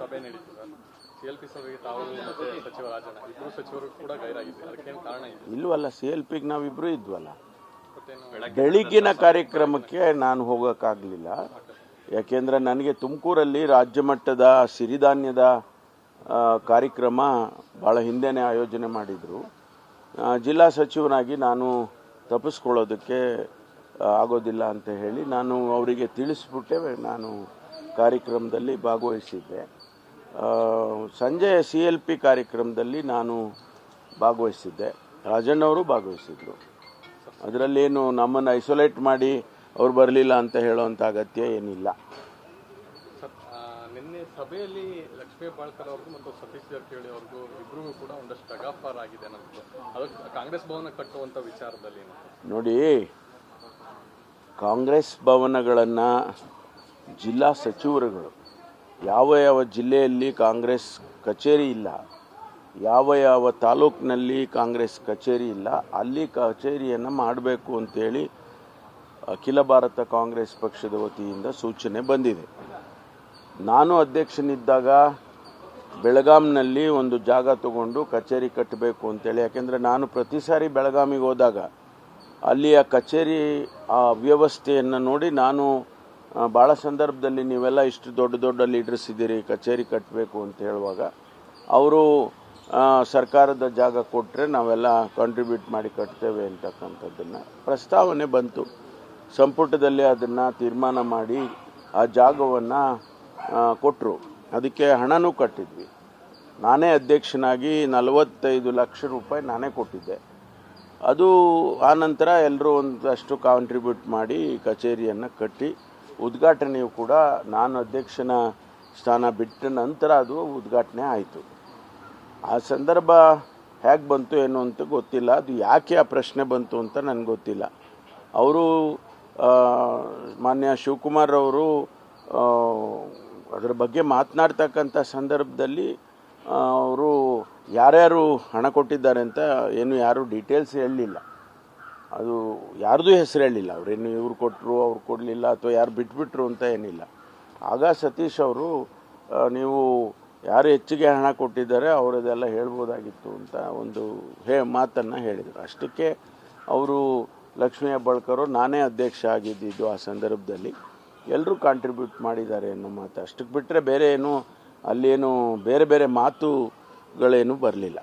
ಸಭೆ ನಡೀತು sir. CLP ಸಭೆಗೆ ತಾವು ಮತ್ತೆ ಸಚಿವ ರಾಜಣ್ಣ ಇಬ್ಬರು ಸಚಿವರು ಕೂಡ ಗೈರಾಗಿದ್ದಾರೆ. ಅದಕ್ಕೇನು ಕಾರಣ ಇದೆ? ಇಲ್ವಲ್ಲ, CLPಗೆ ನಾವಿಬ್ರು ಇದ್ವಲ್ಲ. ಬೆಳಿಗ್ಗಿನ ಕಾರ್ಯಕ್ರಮಕ್ಕೆ ನಾನು ಹೋಗೋಕ್ಕಾಗಲಿಲ್ಲ. ಯಾಕೆಂದರೆ ನನಗೆ ತುಮಕೂರಲ್ಲಿ ರಾಜ್ಯ ಮಟ್ಟದ ಸಿರಿಧಾನ್ಯದ ಕಾರ್ಯಕ್ರಮ ಭಾಳ ಹಿಂದೆನೇ ಆಯೋಜನೆ ಮಾಡಿದರು. ಜಿಲ್ಲಾ ಸಚಿವನಾಗಿ ನಾನು ತಪ್ಪಿಸ್ಕೊಳ್ಳೋದಕ್ಕೆ ಆಗೋದಿಲ್ಲ ಅಂತ ಹೇಳಿ ನಾನು ಅವರಿಗೆ ತಿಳಿಸ್ಬಿಟ್ಟೆ ನಾನು ಕಾರ್ಯಕ್ರಮದಲ್ಲಿ ಭಾಗವಹಿಸಿದ್ದೆ. ಸಂಜೆ CLP ಕಾರ್ಯಕ್ರಮದಲ್ಲಿ ನಾನು ಭಾಗವಹಿಸಿದ್ದೆ, ರಾಜಣ್ಣವರು ಭಾಗವಹಿಸಿದ್ರು. ಅದರಲ್ಲೇನು ನಮ್ಮನ್ನು ಐಸೋಲೇಟ್ ಮಾಡಿ ಅವ್ರು ಬರಲಿಲ್ಲ ಅಂತ ಹೇಳೋವಂಥ ಅಗತ್ಯ ಏನಿಲ್ಲ. ನಿನ್ನೆ ಸಭೆಯಲ್ಲಿ ಲಕ್ಷ್ಮೀ ಹೆಬ್ಬಾಳ್ಕರ್ ಅವ್ರಿಗೂ ಮತ್ತು ಸತೀಶ್ ಜಾರಕಿಹೊಳಿ ಅವ್ರಿಗೂ ಇಬ್ಬರಿಗೂ ಕೂಡ ಒಂದಷ್ಟು ತಗಾಫಾರ್ ಆಗಿದೆ ಅನ್ನೋದು. ಅದಕ್ಕೆ ಕಾಂಗ್ರೆಸ್ ಭವನ ಕಟ್ಟುವಂಥ ವಿಚಾರದಲ್ಲಿ ನೋಡಿ, ಕಾಂಗ್ರೆಸ್ ಭವನಗಳನ್ನು ಜಿಲ್ಲಾ ಸಚಿವರುಗಳು ಯಾವ ಯಾವ ಜಿಲ್ಲೆಯಲ್ಲಿ ಕಾಂಗ್ರೆಸ್ ಕಚೇರಿ ಇಲ್ಲ, ಯಾವ ತಾಲೂಕಿನಲ್ಲಿ ಕಾಂಗ್ರೆಸ್ ಕಚೇರಿ ಇಲ್ಲ, ಅಲ್ಲಿ ಕಚೇರಿಯನ್ನು ಮಾಡಬೇಕು ಅಂತೇಳಿ ಅಖಿಲ ಭಾರತ ಕಾಂಗ್ರೆಸ್ ಪಕ್ಷದ ವತಿಯಿಂದ ಸೂಚನೆ ಬಂದಿದೆ. ನಾನು ಅಧ್ಯಕ್ಷನಿದ್ದಾಗ ಬೆಳಗಾಂನಲ್ಲಿ ಒಂದು ಜಾಗ ತಗೊಂಡು ಕಚೇರಿ ಕಟ್ಟಬೇಕು ಅಂತೇಳಿ, ಯಾಕೆಂದರೆ ನಾನು ಪ್ರತಿ ಸಾರಿ ಬೆಳಗಾಮಿಗೆ ಹೋದಾಗ ಅಲ್ಲಿಯ ಕಚೇರಿ ಆ ವ್ಯವಸ್ಥೆಯನ್ನು ನೋಡಿ ನಾನು ಭಾಳ ಸಂದರ್ಭದಲ್ಲಿ ನೀವೆಲ್ಲ ಇಷ್ಟು ದೊಡ್ಡ ದೊಡ್ಡ ಲೀಡರ್ಸ್ ಇದ್ದೀರಿ, ಕಚೇರಿ ಕಟ್ಟಬೇಕು ಅಂತ ಹೇಳುವಾಗ ಅವರು ಸರ್ಕಾರದ ಜಾಗ ಕೊಟ್ಟರೆ ನಾವೆಲ್ಲ ಕಾಂಟ್ರಿಬ್ಯೂಟ್ ಮಾಡಿ ಕಟ್ತೇವೆ ಅಂತಕ್ಕಂಥದ್ದನ್ನು ಪ್ರಸ್ತಾವನೆ ಬಂತು. ಸಂಪುಟದಲ್ಲಿ ಅದನ್ನು ತೀರ್ಮಾನ ಮಾಡಿ ಆ ಜಾಗವನ್ನು ಕೊಟ್ಟರು. ಅದಕ್ಕೆ ಹಣನೂ ಕಟ್ಟಿದ್ವಿ. ನಾನೇ ಅಧ್ಯಕ್ಷನಾಗಿ 45 ಲಕ್ಷ ರೂಪಾಯಿ ನಾನೇ ಕೊಟ್ಟಿದ್ದೆ. ಅದು ಆನಂತರ ಎಲ್ಲರೂ ಒಂದಷ್ಟು ಕಾಂಟ್ರಿಬ್ಯೂಟ್ ಮಾಡಿ ಕಚೇರಿಯನ್ನು ಕಟ್ಟಿ ಉದ್ಘಾಟನೆಯು ಕೂಡ ನಾನು ಅಧ್ಯಕ್ಷನ ಸ್ಥಾನ ಬಿಟ್ಟ ನಂತರ ಅದು ಉದ್ಘಾಟನೆ ಆಯಿತು. ಆ ಸಂದರ್ಭ ಹೇಗೆ ಬಂತು ಏನು ಅಂತ ಗೊತ್ತಿಲ್ಲ, ಅದು ಯಾಕೆ ಆ ಪ್ರಶ್ನೆ ಬಂತು ಅಂತ ನನಗೆ ಗೊತ್ತಿಲ್ಲ. ಅವರು ಮಾನ್ಯ ಶಿವಕುಮಾರ್ ಅವರು ಅದರ ಬಗ್ಗೆ ಮಾತನಾಡ್ತಕ್ಕಂಥ ಸಂದರ್ಭದಲ್ಲಿ ಅವರು ಯಾರ್ಯಾರು ಹಣ ಕೊಟ್ಟಿದ್ದಾರೆ ಅಂತ ಏನು ಯಾರು ಡೀಟೇಲ್ಸ್ ಹೇಳಲಿಲ್ಲ. ಅದು ಯಾರ್ದು ಹೆಸರು ಹೇಳಿಲ್ಲ. ಅವರೇನು ಇವ್ರು ಕೊಟ್ಟರು ಅವ್ರು ಕೊಡಲಿಲ್ಲ ಅಥವಾ ಯಾರು ಬಿಟ್ಬಿಟ್ರು ಅಂತ ಏನಿಲ್ಲ. ಆಗ ಸತೀಶ್ ಅವರು ನೀವು ಯಾರು ಹೆಚ್ಚಿಗೆ ಹಣ ಕೊಟ್ಟಿದ್ದಾರೆ ಅವರದೆಲ್ಲ ಹೇಳ್ಬೋದಾಗಿತ್ತು ಅಂತ ಒಂದು ಮಾತನ್ನು ಹೇಳಿದರು. ಅಷ್ಟಕ್ಕೆ ಅವರು ಲಕ್ಷ್ಮೀ ಹೆಬ್ಬಾಳ್ಕರ್ ನಾನೇ ಅಧ್ಯಕ್ಷ ಆಗಿದ್ದು ಆ ಸಂದರ್ಭದಲ್ಲಿ ಎಲ್ಲರೂ ಕಾಂಟ್ರಿಬ್ಯೂಟ್ ಮಾಡಿದ್ದಾರೆ ಅನ್ನೋ ಮಾತು. ಅಷ್ಟಕ್ಕೆ ಬಿಟ್ಟರೆ ಬೇರೆ ಏನು ಅಲ್ಲೇನು ಬೇರೆ ಬೇರೆ ಮಾತುಗಳೇನು ಬರಲಿಲ್ಲ.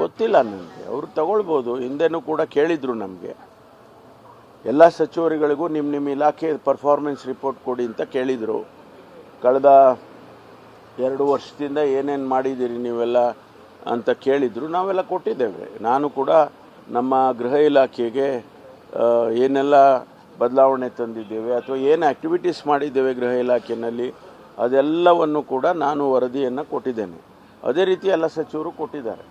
ಗೊತ್ತಿಲ್ಲ ನನಗೆ, ಅವರು ತಗೊಳ್ಬೋದು. ಹಿಂದೆನೂ ಕೂಡ ಕೇಳಿದ್ರು ನಮಗೆ, ಎಲ್ಲ ಸಚಿವರುಗಳಿಗೂ ನಿಮ್ಮ ಇಲಾಖೆ ಪರ್ಫಾರ್ಮೆನ್ಸ್ ರಿಪೋರ್ಟ್ ಕೊಡಿ ಅಂತ ಕೇಳಿದರು. ಕಳೆದ 2 ವರ್ಷದಿಂದ ಏನೇನು ಮಾಡಿದ್ದೀರಿ ನೀವೆಲ್ಲ ಅಂತ ಕೇಳಿದರು. ನಾವೆಲ್ಲ ಕೊಟ್ಟಿದ್ದೇವೆ. ನಾನು ಕೂಡ ನಮ್ಮ ಗೃಹ ಇಲಾಖೆಗೆ ಏನೆಲ್ಲ ಬದಲಾವಣೆ ತಂದಿದ್ದೇವೆ ಅಥವಾ ಏನು ಆ್ಯಕ್ಟಿವಿಟೀಸ್ ಮಾಡಿದ್ದೇವೆ ಗೃಹ ಇಲಾಖೆಯಲ್ಲಿ ಅದೆಲ್ಲವನ್ನು ಕೂಡ ನಾನು ವರದಿಯನ್ನು ಕೊಟ್ಟಿದ್ದೇನೆ. ಅದೇ ರೀತಿ ಎಲ್ಲ ಸಚಿವರು ಕೊಟ್ಟಿದ್ದಾರೆ.